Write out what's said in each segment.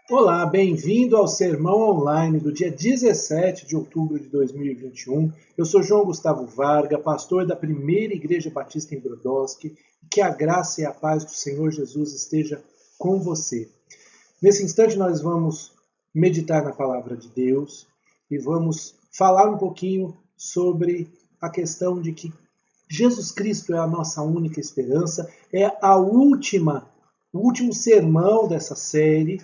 Olá, bem-vindo ao Sermão Online do dia 17 de outubro de 2021. Eu sou João Gustavo Varga, pastor da Primeira Igreja Batista em Brodowski. Que a graça e a paz do Senhor Jesus esteja com você. Nesse instante nós vamos meditar na Palavra de Deus e vamos falar um pouquinho sobre a questão de que Jesus Cristo é a nossa única esperança, é o último sermão dessa série,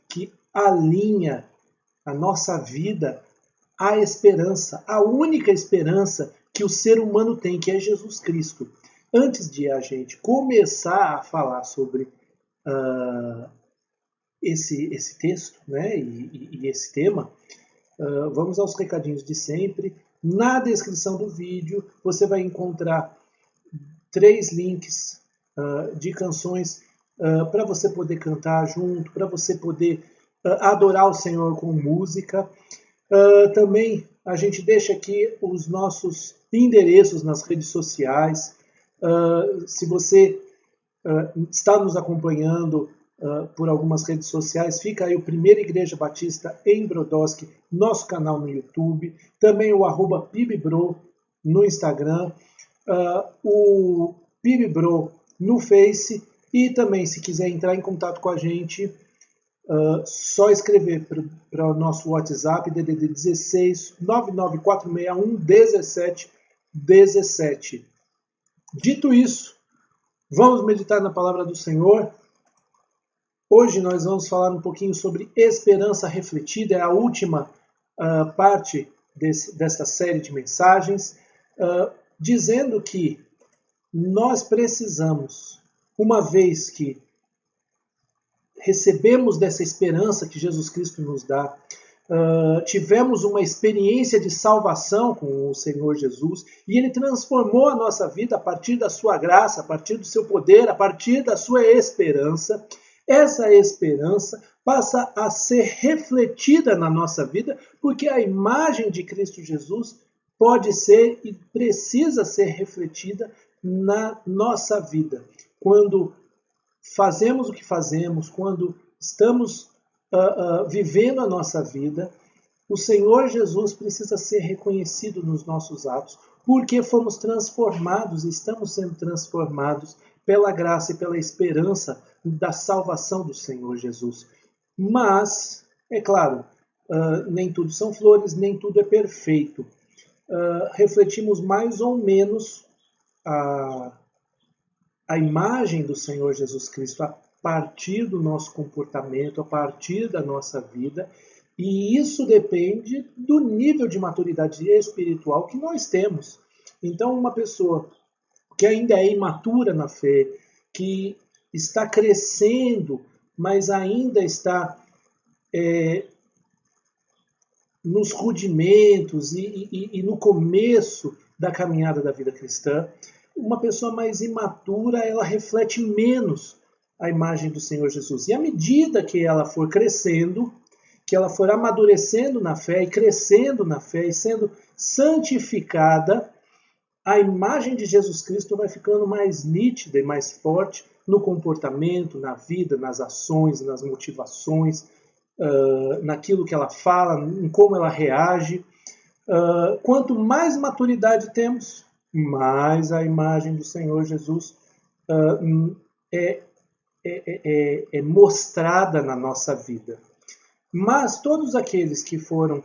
que alinha a nossa vida à esperança, a única esperança que o ser humano tem, que é Jesus Cristo. Antes de a gente começar a falar sobre esse texto, né, e esse tema, vamos aos recadinhos de sempre. Na descrição do vídeo você vai encontrar 3 links de canções para você poder cantar junto, para você poder adorar o Senhor com música. Também a gente deixa aqui os nossos endereços nas redes sociais. Se você está nos acompanhando por algumas redes sociais, fica aí o Primeira Igreja Batista em Brodowski, nosso canal no YouTube, também o @pibbro no Instagram, o PibBro no Face, e também, se quiser entrar em contato com a gente, só escrever para o nosso WhatsApp, DDD 16 99461 1717. Dito isso, vamos meditar na palavra do Senhor. Hoje nós vamos falar um pouquinho sobre esperança refletida, é a última parte desta série de mensagens, dizendo que nós precisamos, uma vez que recebemos dessa esperança que Jesus Cristo nos dá, tivemos uma experiência de salvação com o Senhor Jesus, e Ele transformou a nossa vida a partir da sua graça, a partir do seu poder, a partir da sua esperança. Essa esperança passa a ser refletida na nossa vida, porque a imagem de Cristo Jesus pode ser e precisa ser refletida na nossa vida. Quando fazemos o que fazemos, quando estamos vivendo a nossa vida, o Senhor Jesus precisa ser reconhecido nos nossos atos, porque fomos transformados, estamos sendo transformados pela graça e pela esperança da salvação do Senhor Jesus. Mas, é claro, nem tudo são flores, nem tudo é perfeito. Refletimos mais ou menos a imagem do Senhor Jesus Cristo a partir do nosso comportamento, a partir da nossa vida, e isso depende do nível de maturidade espiritual que nós temos. Então, uma pessoa que ainda é imatura na fé, que está crescendo, mas ainda está nos rudimentos e no começo da caminhada da vida cristã, uma pessoa mais imatura, ela reflete menos a imagem do Senhor Jesus. E à medida que ela for crescendo, que ela for amadurecendo na fé e crescendo na fé e sendo santificada, a imagem de Jesus Cristo vai ficando mais nítida e mais forte no comportamento, na vida, nas ações, nas motivações, naquilo que ela fala, em como ela reage. Quanto mais maturidade temos, mais a imagem do Senhor Jesus é mostrada na nossa vida. Mas todos aqueles que foram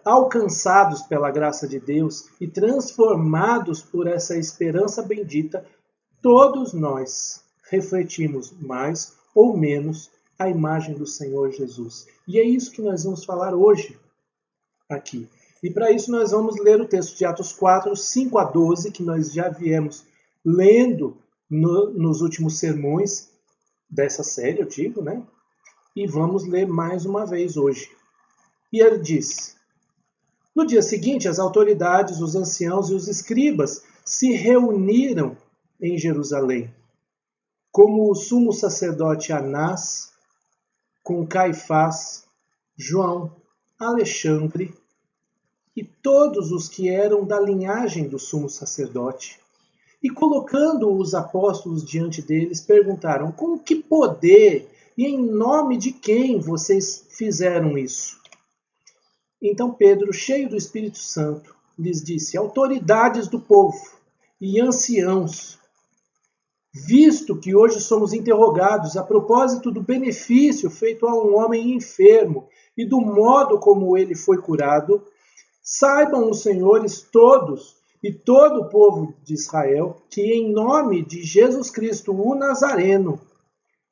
alcançados pela graça de Deus e transformados por essa esperança bendita, todos nós refletimos mais ou menos a imagem do Senhor Jesus. E é isso que nós vamos falar hoje aqui. E para isso nós vamos ler o texto de Atos 4, 5 a 12, que nós já viemos lendo nos últimos sermões dessa série, eu digo, né? E vamos ler mais uma vez hoje. E ele diz: no dia seguinte, as autoridades, os anciãos e os escribas se reuniram em Jerusalém, como o sumo sacerdote Anás, com Caifás, João, Alexandre e todos os que eram da linhagem do sumo sacerdote. E colocando os apóstolos diante deles, perguntaram: com que poder E em nome de quem vocês fizeram isso? Então Pedro, cheio do Espírito Santo, lhes disse: autoridades do povo e anciãos, visto que hoje somos interrogados a propósito do benefício feito a um homem enfermo e do modo como ele foi curado, saibam os senhores todos e todo o povo de Israel que em nome de Jesus Cristo, o Nazareno,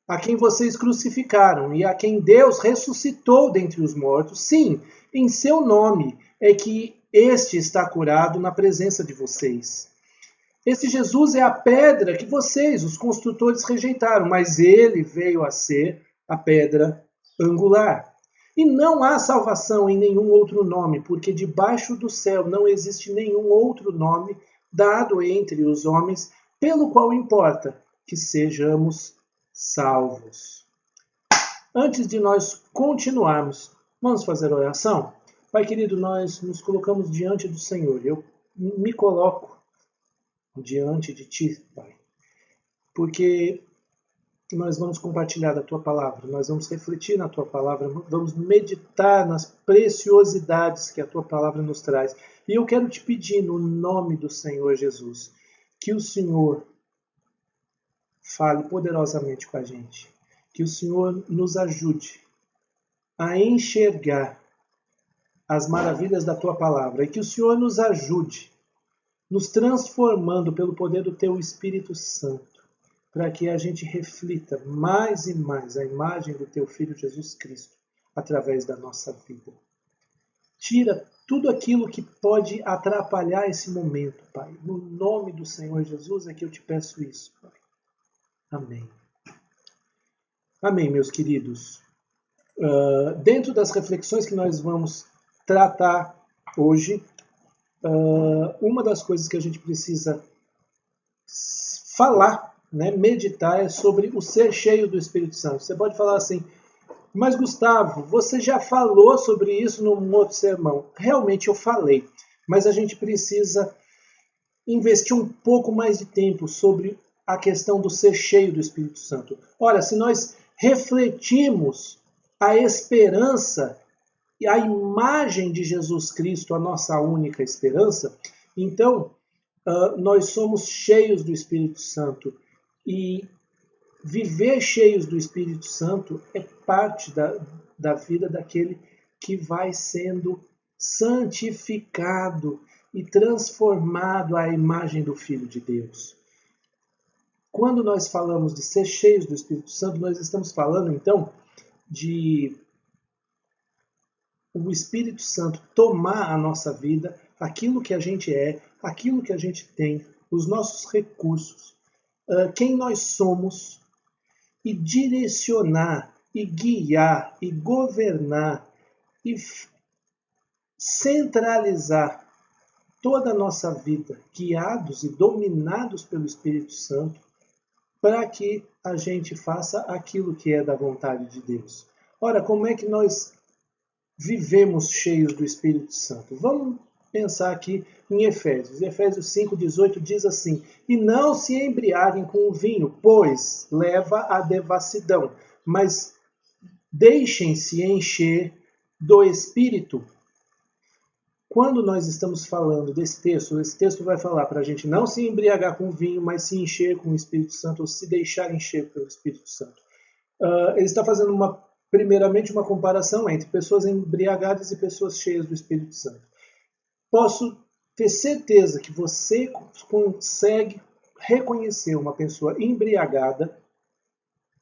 a quem vocês crucificaram e a quem Deus ressuscitou dentre os mortos, sim, em seu nome é que este está curado na presença de vocês. Esse Jesus é a pedra que vocês, os construtores, rejeitaram, mas ele veio a ser a pedra angular. E não há salvação em nenhum outro nome, porque debaixo do céu não existe nenhum outro nome dado entre os homens, pelo qual importa que sejamos salvos. Antes de nós continuarmos, vamos fazer oração? Pai querido, nós nos colocamos diante do Senhor. Eu me coloco diante de Ti, Pai, porque nós vamos compartilhar da Tua Palavra, nós vamos refletir na Tua Palavra, vamos meditar nas preciosidades que a Tua Palavra nos traz. E eu quero Te pedir, no nome do Senhor Jesus, que o Senhor fale poderosamente com a gente, que o Senhor nos ajude a enxergar as maravilhas da Tua Palavra e que o Senhor nos ajude nos transformando pelo poder do Teu Espírito Santo, para que a gente reflita mais e mais a imagem do Teu Filho Jesus Cristo através da nossa vida. Tira tudo aquilo que pode atrapalhar esse momento, Pai. No nome do Senhor Jesus é que eu te peço isso, Pai. Amém. Amém, meus queridos. Dentro das reflexões que nós vamos tratar hoje, uma das coisas que a gente precisa falar, né, meditar, é sobre o ser cheio do Espírito Santo. Você pode falar assim, mas Gustavo, você já falou sobre isso num outro sermão. Realmente eu falei, mas a gente precisa investir um pouco mais de tempo sobre a questão do ser cheio do Espírito Santo. Olha, se nós refletirmos a esperança e a imagem de Jesus Cristo, a nossa única esperança, então nós somos cheios do Espírito Santo. E viver cheios do Espírito Santo é parte da vida daquele que vai sendo santificado e transformado à imagem do Filho de Deus. Quando nós falamos de ser cheios do Espírito Santo, nós estamos falando, então, de o Espírito Santo tomar a nossa vida, aquilo que a gente é, aquilo que a gente tem, os nossos recursos, quem nós somos, e direcionar, e guiar, e governar, e centralizar toda a nossa vida, guiados e dominados pelo Espírito Santo, para que a gente faça aquilo que é da vontade de Deus. Ora, como é que nós vivemos cheios do Espírito Santo? Vamos pensar aqui em Efésios. Efésios 5,18 diz assim: e não se embriaguem com o vinho, pois leva à devassidão, mas deixem-se encher do Espírito. Quando nós estamos falando desse texto, esse texto vai falar para a gente não se embriagar com vinho, mas se encher com o Espírito Santo, ou se deixar encher pelo Espírito Santo. Ele está fazendo primeiramente uma comparação entre pessoas embriagadas e pessoas cheias do Espírito Santo. Posso ter certeza que você consegue reconhecer uma pessoa embriagada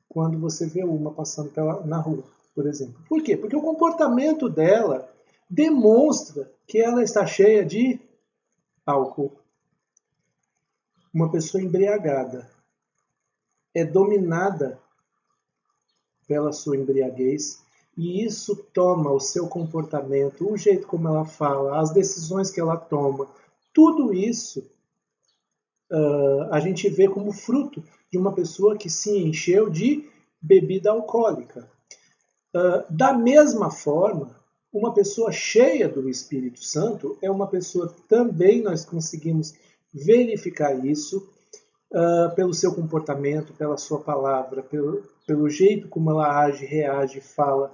quando você vê uma passando na rua, por exemplo. Por quê? Porque o comportamento dela demonstra que ela está cheia de álcool. Uma pessoa embriagada é dominada pela sua embriaguez, e isso toma o seu comportamento, o jeito como ela fala, as decisões que ela toma, tudo isso a gente vê como fruto de uma pessoa que se encheu de bebida alcoólica. Da mesma forma, uma pessoa cheia do Espírito Santo é uma pessoa, também nós conseguimos verificar isso pelo seu comportamento, pela sua palavra, pelo jeito como ela age, reage, fala,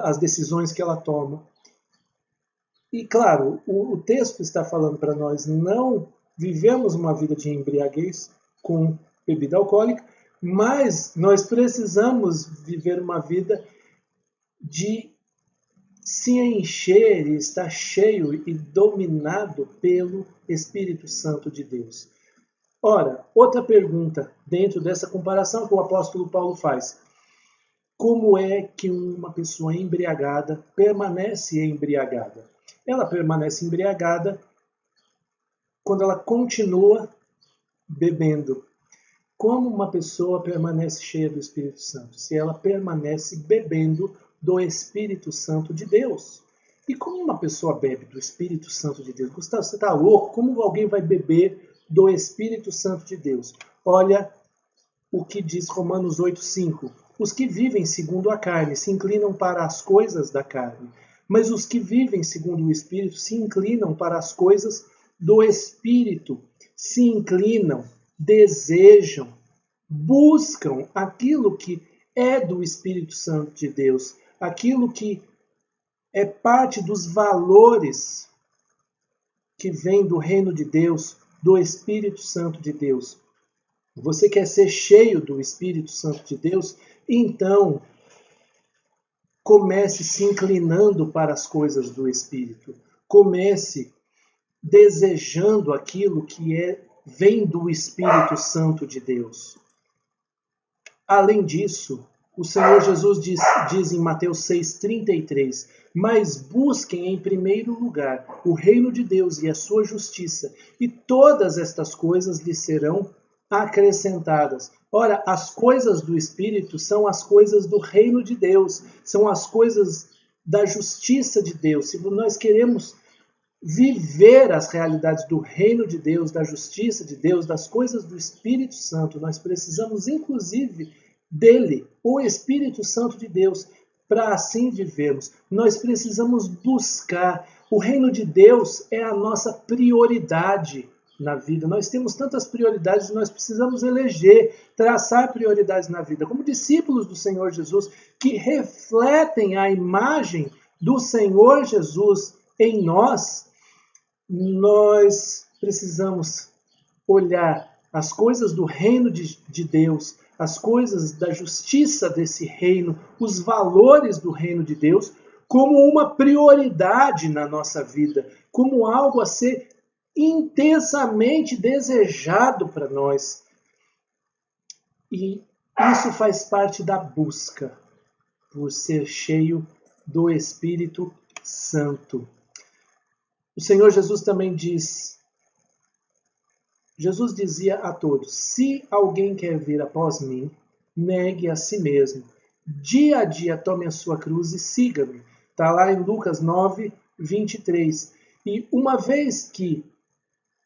as decisões que ela toma. E claro, o texto está falando para nós não vivemos uma vida de embriaguez com bebida alcoólica, mas nós precisamos viver uma vida de se encher e estar cheio e dominado pelo Espírito Santo de Deus. Ora, outra pergunta dentro dessa comparação que o apóstolo Paulo faz. Como é que uma pessoa embriagada permanece embriagada? Ela permanece embriagada quando ela continua bebendo. Como uma pessoa permanece cheia do Espírito Santo? Se ela permanece bebendo do Espírito Santo de Deus. E como uma pessoa bebe do Espírito Santo de Deus? Gustavo, você está louco? Como alguém vai beber do Espírito Santo de Deus? Olha o que diz Romanos 8,5. Os que vivem segundo a carne se inclinam para as coisas da carne, mas os que vivem segundo o Espírito se inclinam para as coisas do Espírito. Se inclinam, desejam, buscam aquilo que é do Espírito Santo de Deus, aquilo que é parte dos valores que vem do reino de Deus, do Espírito Santo de Deus. Você quer ser cheio do Espírito Santo de Deus? Então, comece se inclinando para as coisas do Espírito. Comece desejando aquilo que vem do Espírito Santo de Deus. Além disso, o Senhor Jesus diz em Mateus 6,33, mas busquem em primeiro lugar o reino de Deus e a sua justiça, e todas estas coisas lhes serão acrescentadas. Ora, as coisas do Espírito são as coisas do reino de Deus, são as coisas da justiça de Deus. Se nós queremos viver as realidades do reino de Deus, da justiça de Deus, das coisas do Espírito Santo, nós precisamos inclusive dele, o Espírito Santo de Deus, para assim vivermos. Nós precisamos buscar. O reino de Deus é a nossa prioridade na vida. Nós temos tantas prioridades, nós precisamos eleger, traçar prioridades na vida. Como discípulos do Senhor Jesus, que refletem a imagem do Senhor Jesus em nós, nós precisamos olhar as coisas do reino de Deus, as coisas da justiça desse reino, os valores do reino de Deus, como uma prioridade na nossa vida, como algo a ser intensamente desejado para nós. E isso faz parte da busca por ser cheio do Espírito Santo. O Senhor Jesus também diz, Jesus dizia a todos, se alguém quer vir após mim, negue a si mesmo. Dia a dia tome a sua cruz e siga-me. Está lá em Lucas 9, 23. E uma vez que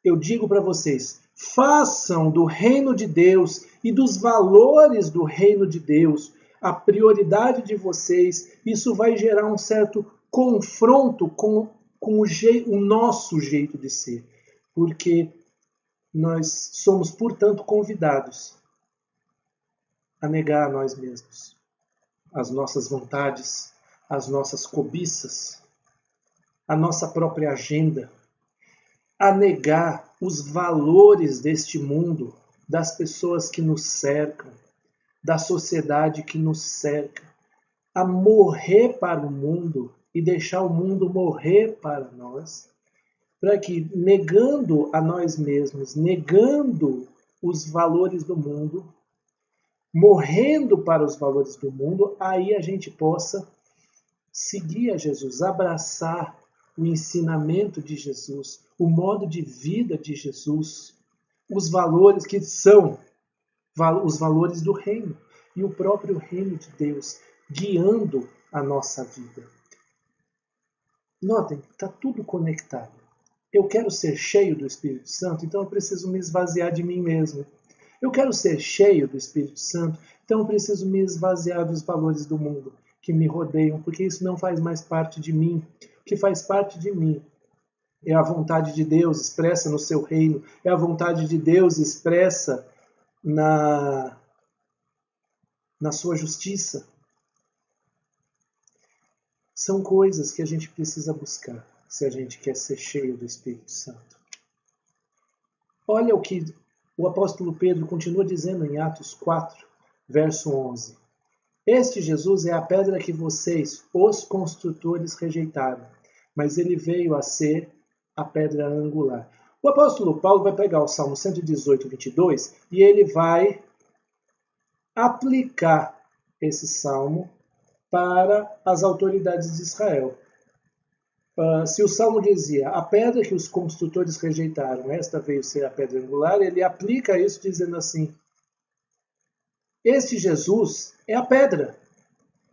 eu digo para vocês, façam do reino de Deus e dos valores do reino de Deus a prioridade de vocês, isso vai gerar um certo confronto com o nosso jeito de ser. Porque nós somos, portanto, convidados a negar a nós mesmos, as nossas vontades, as nossas cobiças, a nossa própria agenda, a negar os valores deste mundo, das pessoas que nos cercam, da sociedade que nos cerca, a morrer para o mundo e deixar o mundo morrer para nós, para que, negando a nós mesmos, negando os valores do mundo, morrendo para os valores do mundo, aí a gente possa seguir a Jesus, abraçar o ensinamento de Jesus, o modo de vida de Jesus, os valores que são os valores do reino e o próprio reino de Deus guiando a nossa vida. Notem, está tudo conectado. Eu quero ser cheio do Espírito Santo, então eu preciso me esvaziar de mim mesmo. Eu quero ser cheio do Espírito Santo, então eu preciso me esvaziar dos valores do mundo que me rodeiam, porque isso não faz mais parte de mim. O que faz parte de mim é a vontade de Deus expressa no seu reino, é a vontade de Deus expressa na sua justiça. São coisas que a gente precisa buscar se a gente quer ser cheio do Espírito Santo. Olha o que o apóstolo Pedro continua dizendo em Atos 4, verso 11. Este Jesus é a pedra que vocês, os construtores, rejeitaram, mas ele veio a ser a pedra angular. O apóstolo Paulo vai pegar o Salmo 118, 22 e ele vai aplicar esse salmo para as autoridades de Israel. Se o Salmo dizia, a pedra que os construtores rejeitaram, esta veio ser a pedra angular, ele aplica isso dizendo assim, este Jesus é a pedra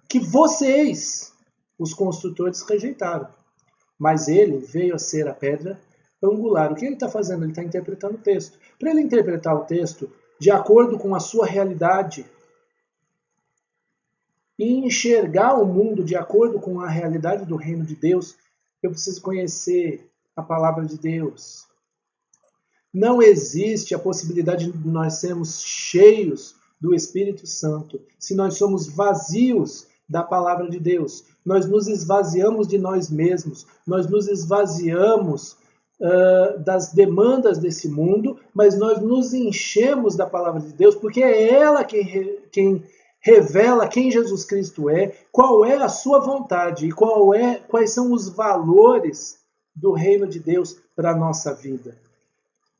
que vocês, os construtores, rejeitaram. Mas ele veio a ser a pedra angular. O que ele está fazendo? Ele está interpretando o texto. Para ele interpretar o texto de acordo com a sua realidade, e enxergar o mundo de acordo com a realidade do reino de Deus, eu preciso conhecer a palavra de Deus. Não existe a possibilidade de nós sermos cheios do Espírito Santo se nós somos vazios da palavra de Deus. Nós nos esvaziamos de nós mesmos, nós nos esvaziamos das demandas desse mundo, mas nós nos enchemos da palavra de Deus, porque é ela quem revela quem Jesus Cristo é, qual é a sua vontade e quais são os valores do reino de Deus para a nossa vida.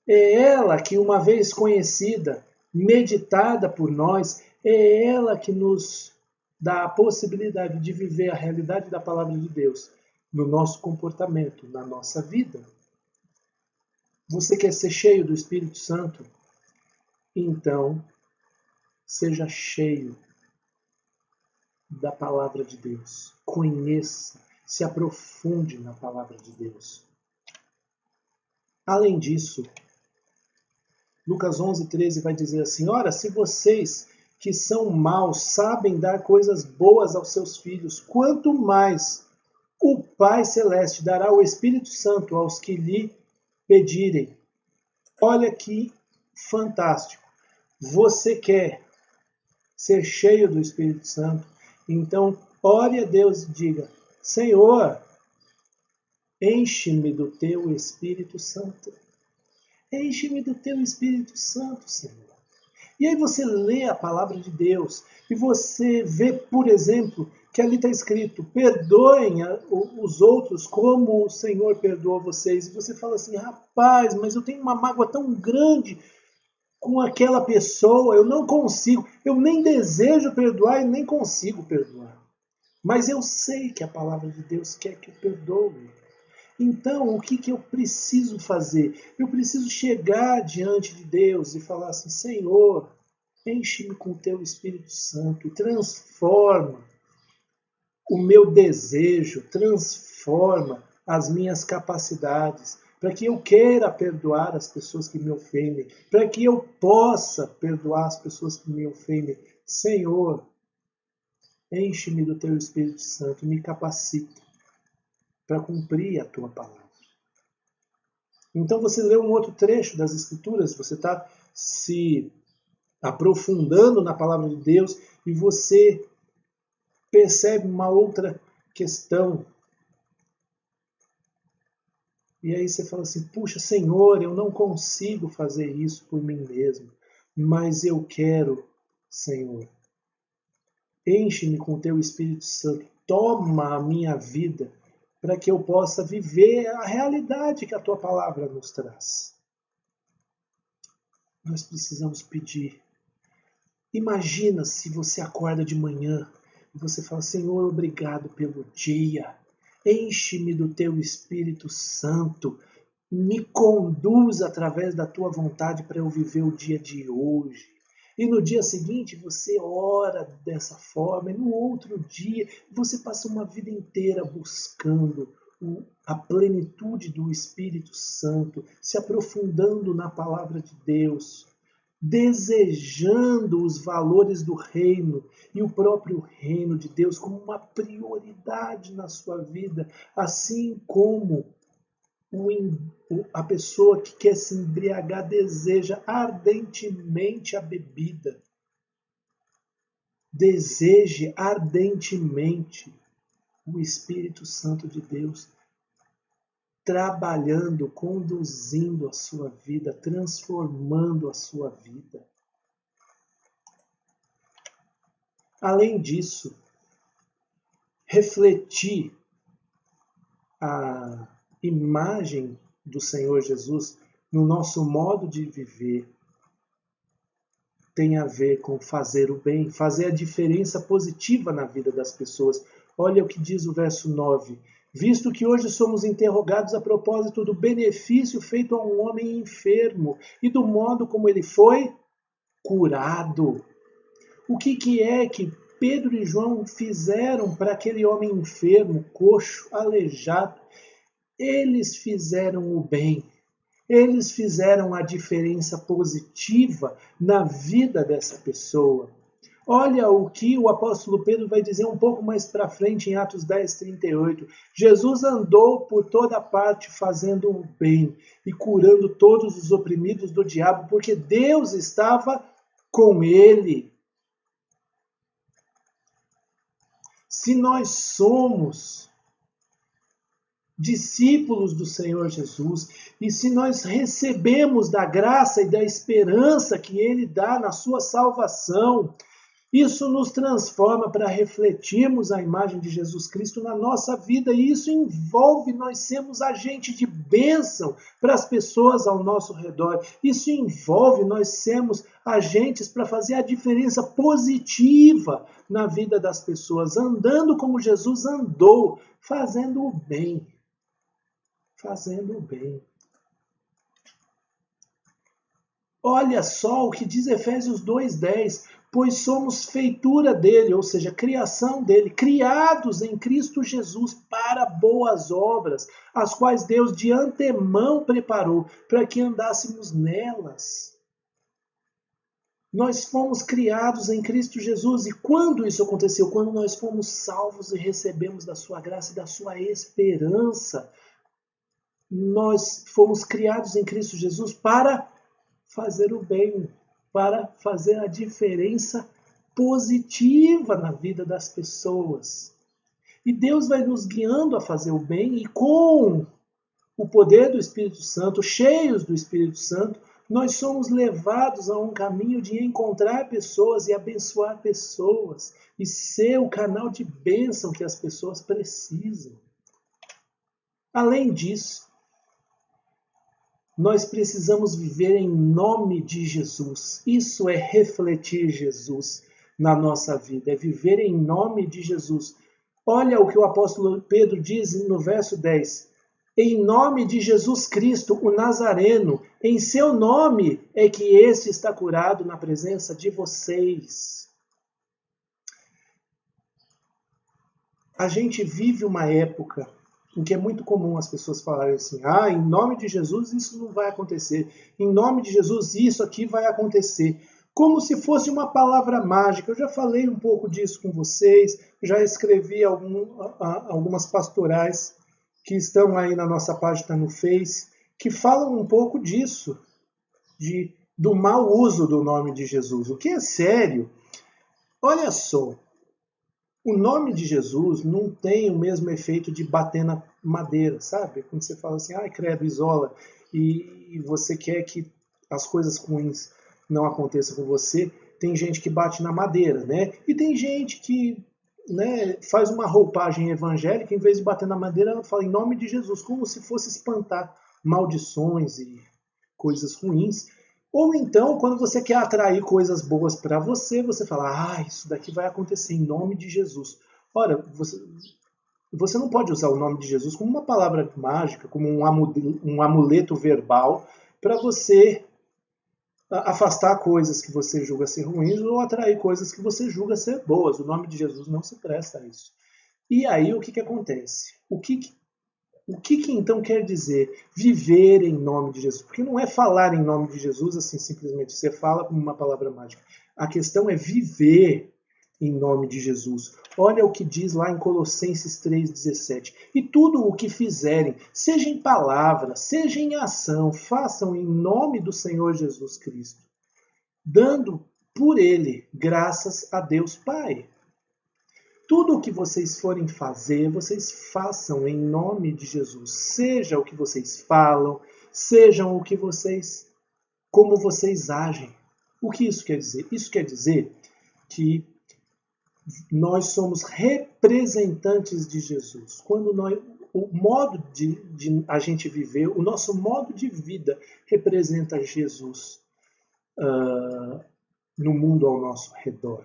É ela que, uma vez conhecida, meditada por nós, é ela que nos dá a possibilidade de viver a realidade da palavra de Deus no nosso comportamento, na nossa vida. Você quer ser cheio do Espírito Santo? Então, seja cheio da palavra de Deus. Conheça, se aprofunde na palavra de Deus. Além disso, Lucas 11:13 vai dizer assim, ora, se vocês que são maus sabem dar coisas boas aos seus filhos, quanto mais o Pai Celeste dará o Espírito Santo aos que lhe pedirem. Olha que fantástico. Você quer ser cheio do Espírito Santo? Então, ore a Deus e diga, Senhor, enche-me do teu Espírito Santo. Enche-me do teu Espírito Santo, Senhor. E aí você lê a palavra de Deus e você vê, por exemplo, que ali está escrito, perdoem os outros como o Senhor perdoou vocês. E você fala assim, rapaz, mas eu tenho uma mágoa tão grande com aquela pessoa, eu não consigo, eu nem desejo perdoar e nem consigo perdoar. Mas eu sei que a palavra de Deus quer que eu perdoe. Então, o que eu preciso fazer? Eu preciso chegar diante de Deus e falar assim, Senhor, enche-me com o teu Espírito Santo, transforma o meu desejo, transforma as minhas capacidades, para que eu queira perdoar as pessoas que me ofendem, para que eu possa perdoar as pessoas que me ofendem. Senhor, enche-me do teu Espírito Santo, me capacita para cumprir a tua palavra. Então você lê um outro trecho das Escrituras, você está se aprofundando na palavra de Deus e você percebe uma outra questão. E aí você fala assim, puxa, Senhor, eu não consigo fazer isso por mim mesmo, mas eu quero, Senhor. Enche-me com o teu Espírito Santo, toma a minha vida, para que eu possa viver a realidade que a tua palavra nos traz. Nós precisamos pedir. Imagina se você acorda de manhã e você fala, Senhor, obrigado pelo dia. Enche-me do teu Espírito Santo. Me conduz através da tua vontade para eu viver o dia de hoje. E no dia seguinte você ora dessa forma, e no outro dia você passa uma vida inteira buscando a plenitude do Espírito Santo, se aprofundando na palavra de Deus, desejando os valores do reino e o próprio reino de Deus como uma prioridade na sua vida, assim como a pessoa que quer se embriagar deseja ardentemente a bebida. Deseje ardentemente o Espírito Santo de Deus trabalhando, conduzindo a sua vida, transformando a sua vida. Além disso, refletir a imagem do Senhor Jesus no nosso modo de viver tem a ver com fazer o bem, fazer a diferença positiva na vida das pessoas. Olha o que diz o verso 9. Visto que hoje somos interrogados a propósito do benefício feito a um homem enfermo e do modo como ele foi curado. O que é que Pedro e João fizeram para aquele homem enfermo, coxo, aleijado? Eles fizeram o bem. Eles fizeram a diferença positiva na vida dessa pessoa. Olha o que o apóstolo Pedro vai dizer um pouco mais para frente em Atos 10:38. Jesus andou por toda parte fazendo o bem e curando todos os oprimidos do diabo, porque Deus estava com ele. Se nós somos discípulos do Senhor Jesus, e se nós recebemos da graça e da esperança que Ele dá na sua salvação, isso nos transforma para refletirmos a imagem de Jesus Cristo na nossa vida, e isso envolve nós sermos agentes de bênção para as pessoas ao nosso redor. Isso envolve nós sermos agentes para fazer a diferença positiva na vida das pessoas, andando como Jesus andou, fazendo o bem. Fazendo o bem. Olha só o que diz Efésios 2:10, pois somos feitura dele, ou seja, criação dele, criados em Cristo Jesus para boas obras, as quais Deus de antemão preparou para que andássemos nelas. Nós fomos criados em Cristo Jesus, e quando isso aconteceu? Quando nós fomos salvos e recebemos da sua graça e da sua esperança. Nós fomos criados em Cristo Jesus para fazer o bem, para fazer a diferença positiva na vida das pessoas. E Deus vai nos guiando a fazer o bem, e com o poder do Espírito Santo, cheios do Espírito Santo, nós somos levados a um caminho de encontrar pessoas e abençoar pessoas, e ser o canal de bênção que as pessoas precisam. Além disso, nós precisamos viver em nome de Jesus. Isso é refletir Jesus na nossa vida, é viver em nome de Jesus. Olha o que o apóstolo Pedro diz no verso 10. Em nome de Jesus Cristo, o Nazareno, em seu nome é que este está curado na presença de vocês. A gente vive uma época em que é muito comum as pessoas falarem assim, em nome de Jesus isso não vai acontecer, em nome de Jesus isso aqui vai acontecer, como se fosse uma palavra mágica. Eu já falei um pouco disso com vocês, já escrevi algumas pastorais que estão aí na nossa página no Face, que falam um pouco disso, do mau uso do nome de Jesus, o que é sério. Olha só, o nome de Jesus não tem o mesmo efeito de bater na madeira, sabe? Quando você fala assim, credo, isola, e você quer que as coisas ruins não aconteçam com você, tem gente que bate na madeira, né? E tem gente que faz uma roupagem evangélica, em vez de bater na madeira, ela fala em nome de Jesus, como se fosse espantar maldições e coisas ruins. Ou então, quando você quer atrair coisas boas para você, você fala, isso daqui vai acontecer em nome de Jesus. Ora, você não pode usar o nome de Jesus como uma palavra mágica, como um amuleto verbal, para você afastar coisas que você julga ser ruins ou atrair coisas que você julga ser boas. O nome de Jesus não se presta a isso. E aí, o que acontece? O que então quer dizer viver em nome de Jesus? Porque não é falar em nome de Jesus assim, simplesmente você fala como uma palavra mágica. A questão é viver em nome de Jesus. Olha o que diz lá em Colossenses 3,17. E tudo o que fizerem, seja em palavra, seja em ação, façam em nome do Senhor Jesus Cristo, dando por ele, graças a Deus Pai. Tudo o que vocês forem fazer, vocês façam em nome de Jesus. Seja o que vocês falam, sejam o que vocês, como vocês agem. O que isso quer dizer? Isso quer dizer que nós somos representantes de Jesus. Quando o modo de a gente viver, o nosso modo de vida representa Jesus no mundo ao nosso redor.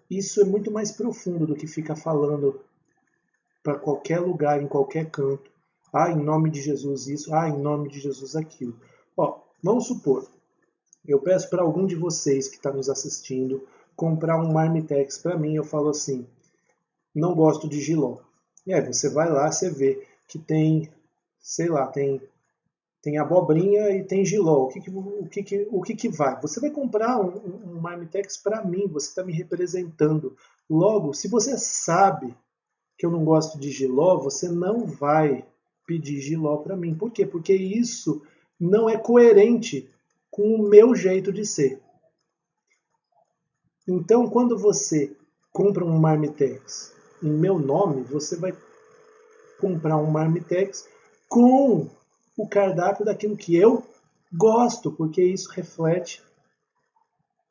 Isso é muito mais profundo do que ficar falando para qualquer lugar, em qualquer canto. Em nome de Jesus isso, em nome de Jesus aquilo. Vamos supor, eu peço para algum de vocês que está nos assistindo comprar um Marmitex para mim, eu falo assim, não gosto de jiló. Você vai lá, você vê que tem, sei lá, tem abobrinha e tem jiló. O que vai? Você vai comprar um Marmitex para mim, você está me representando. Logo, se você sabe que eu não gosto de jiló, você não vai pedir jiló para mim. Por quê? Porque isso não é coerente com o meu jeito de ser. Então, quando você compra um Marmitex em meu nome, você vai comprar um Marmitex com o cardápio daquilo que eu gosto, porque isso reflete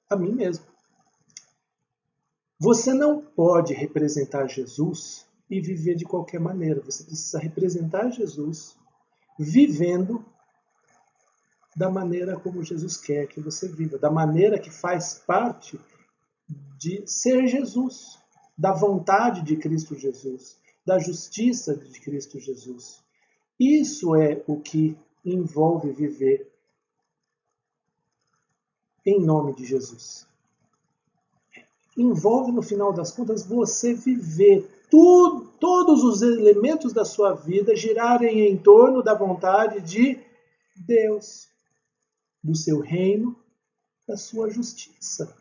a mim mesmo. Você não pode representar Jesus e viver de qualquer maneira. Você precisa representar Jesus vivendo da maneira como Jesus quer que você viva, da maneira que faz parte de ser Jesus, da vontade de Cristo Jesus, da justiça de Cristo Jesus. Isso é o que envolve viver em nome de Jesus. Envolve, no final das contas, você viver todos os elementos da sua vida girarem em torno da vontade de Deus, do seu reino, da sua justiça.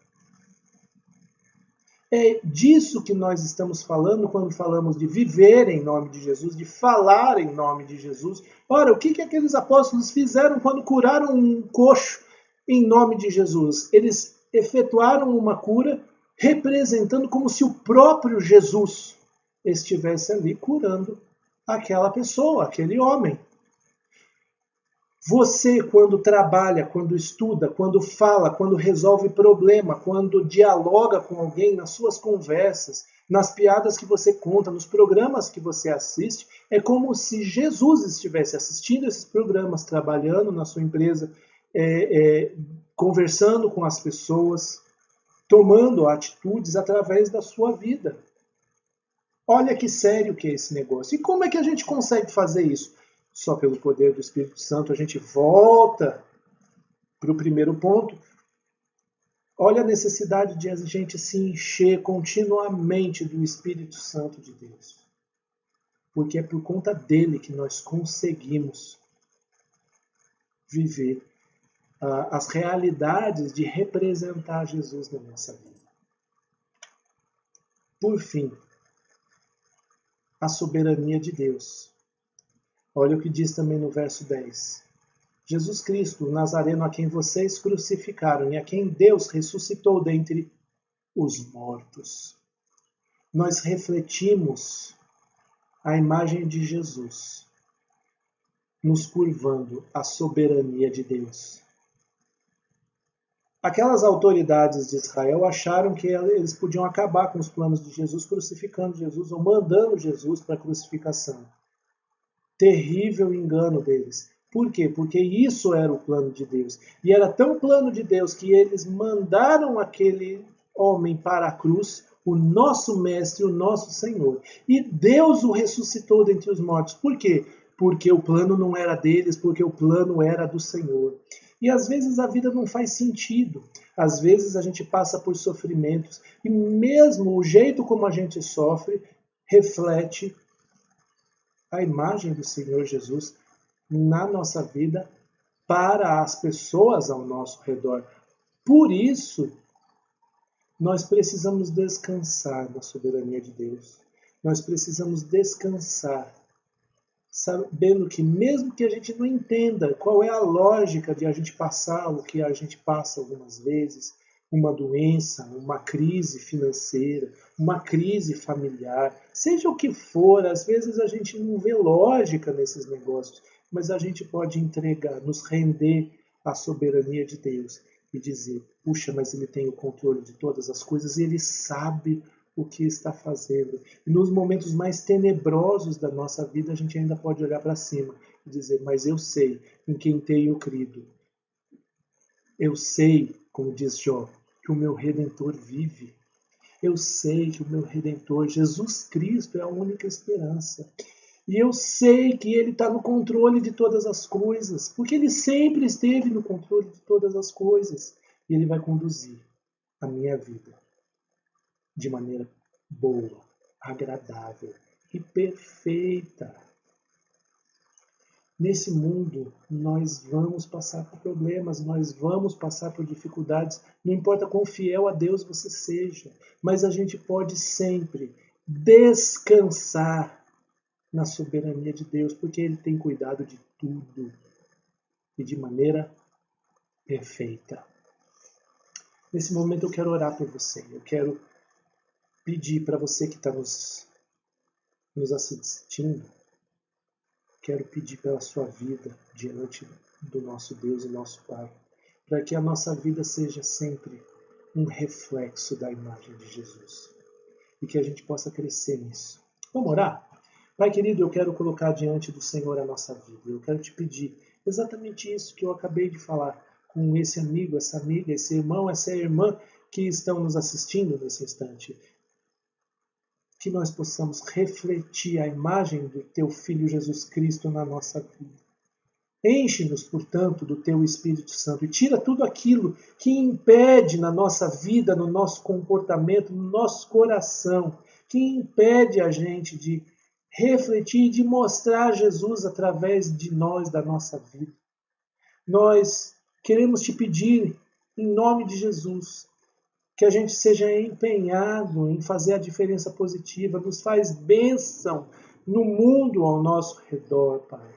É disso que nós estamos falando quando falamos de viver em nome de Jesus, de falar em nome de Jesus. Ora, o que aqueles apóstolos fizeram quando curaram um coxo em nome de Jesus? Eles efetuaram uma cura representando como se o próprio Jesus estivesse ali curando aquela pessoa, aquele homem. Você, quando trabalha, quando estuda, quando fala, quando resolve problema, quando dialoga com alguém nas suas conversas, nas piadas que você conta, nos programas que você assiste, é como se Jesus estivesse assistindo esses programas, trabalhando na sua empresa, conversando com as pessoas, tomando atitudes através da sua vida. Olha que sério que é esse negócio. E como é que a gente consegue fazer isso? Só pelo poder do Espírito Santo. A gente volta para o primeiro ponto. Olha a necessidade de a gente se encher continuamente do Espírito Santo de Deus. Porque é por conta dele que nós conseguimos viver as realidades de representar Jesus na nossa vida. Por fim, a soberania de Deus. Olha o que diz também no verso 10. Jesus Cristo, o Nazareno, a quem vocês crucificaram e a quem Deus ressuscitou dentre os mortos. Nós refletimos a imagem de Jesus, nos curvando à soberania de Deus. Aquelas autoridades de Israel acharam que eles podiam acabar com os planos de Jesus crucificando Jesus ou mandando Jesus para a crucificação. Terrível engano deles. Por quê? Porque isso era o plano de Deus. E era tão plano de Deus que eles mandaram aquele homem para a cruz, o nosso mestre, o nosso Senhor. E Deus o ressuscitou dentre os mortos. Por quê? Porque o plano não era deles, porque o plano era do Senhor. E às vezes a vida não faz sentido. Às vezes a gente passa por sofrimentos. E mesmo o jeito como a gente sofre reflete a imagem do Senhor Jesus na nossa vida para as pessoas ao nosso redor. Por isso, nós precisamos descansar na soberania de Deus. Nós precisamos descansar, sabendo que mesmo que a gente não entenda qual é a lógica de a gente passar o que a gente passa algumas vezes, uma doença, uma crise financeira, uma crise familiar, seja o que for, às vezes a gente não vê lógica nesses negócios, mas a gente pode entregar, nos render à soberania de Deus e dizer, puxa, mas Ele tem o controle de todas as coisas e Ele sabe o que está fazendo. E nos momentos mais tenebrosos da nossa vida, a gente ainda pode olhar para cima e dizer, mas eu sei em quem tenho crido. Eu sei, como diz Jó, que o meu Redentor vive. Eu sei que o meu Redentor, Jesus Cristo, é a única esperança. E eu sei que Ele está no controle de todas as coisas, porque Ele sempre esteve no controle de todas as coisas. E Ele vai conduzir a minha vida de maneira boa, agradável e perfeita. Nesse mundo, nós vamos passar por problemas, nós vamos passar por dificuldades, não importa quão fiel a Deus você seja, mas a gente pode sempre descansar na soberania de Deus, porque Ele tem cuidado de tudo e de maneira perfeita. Nesse momento eu quero orar por você, eu quero pedir para você que está nos assistindo, quero pedir pela sua vida diante do nosso Deus e nosso Pai, para que a nossa vida seja sempre um reflexo da imagem de Jesus e que a gente possa crescer nisso. Vamos orar? Pai querido, eu quero colocar diante do Senhor a nossa vida. Eu quero te pedir exatamente isso que eu acabei de falar com esse amigo, essa amiga, esse irmão, essa irmã que estão nos assistindo nesse instante. Que nós possamos refletir a imagem do Teu Filho Jesus Cristo na nossa vida. Enche-nos, portanto, do Teu Espírito Santo e tira tudo aquilo que impede na nossa vida, no nosso comportamento, no nosso coração, que impede a gente de refletir e de mostrar Jesus através de nós, da nossa vida. Nós queremos te pedir, em nome de Jesus, que a gente seja empenhado em fazer a diferença positiva, nos faz bênção no mundo ao nosso redor, Pai.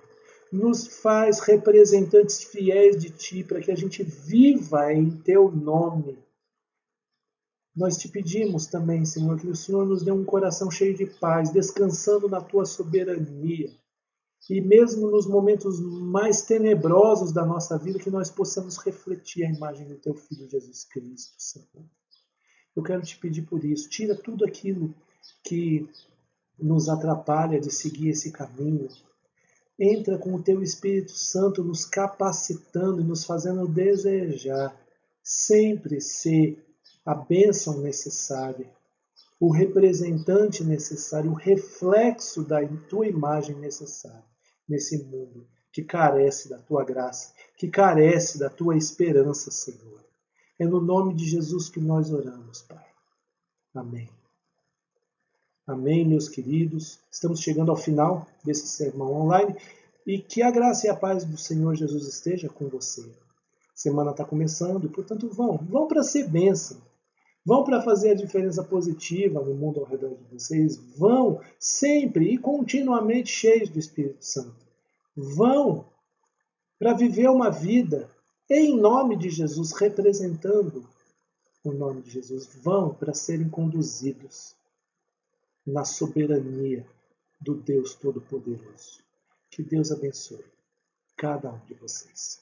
Nos faz representantes fiéis de Ti, para que a gente viva em Teu nome. Nós te pedimos também, Senhor, que o Senhor nos dê um coração cheio de paz, descansando na Tua soberania. E mesmo nos momentos mais tenebrosos da nossa vida, que nós possamos refletir a imagem do Teu Filho Jesus Cristo, Senhor. Eu quero te pedir por isso. Tira tudo aquilo que nos atrapalha de seguir esse caminho. Entra com o Teu Espírito Santo nos capacitando e nos fazendo desejar sempre ser a bênção necessária, o representante necessário, o reflexo da Tua imagem necessária nesse mundo que carece da Tua graça, que carece da Tua esperança, Senhor. É no nome de Jesus que nós oramos, Pai. Amém. Amém, meus queridos. Estamos chegando ao final desse sermão online e que a graça e a paz do Senhor Jesus esteja com você. A semana está começando e, portanto, vão para ser bênção. Vão para fazer a diferença positiva no mundo ao redor de vocês. Vão sempre e continuamente cheios do Espírito Santo. Vão para viver uma vida em nome de Jesus, representando o nome de Jesus. Vão para serem conduzidos na soberania do Deus Todo-Poderoso. Que Deus abençoe cada um de vocês.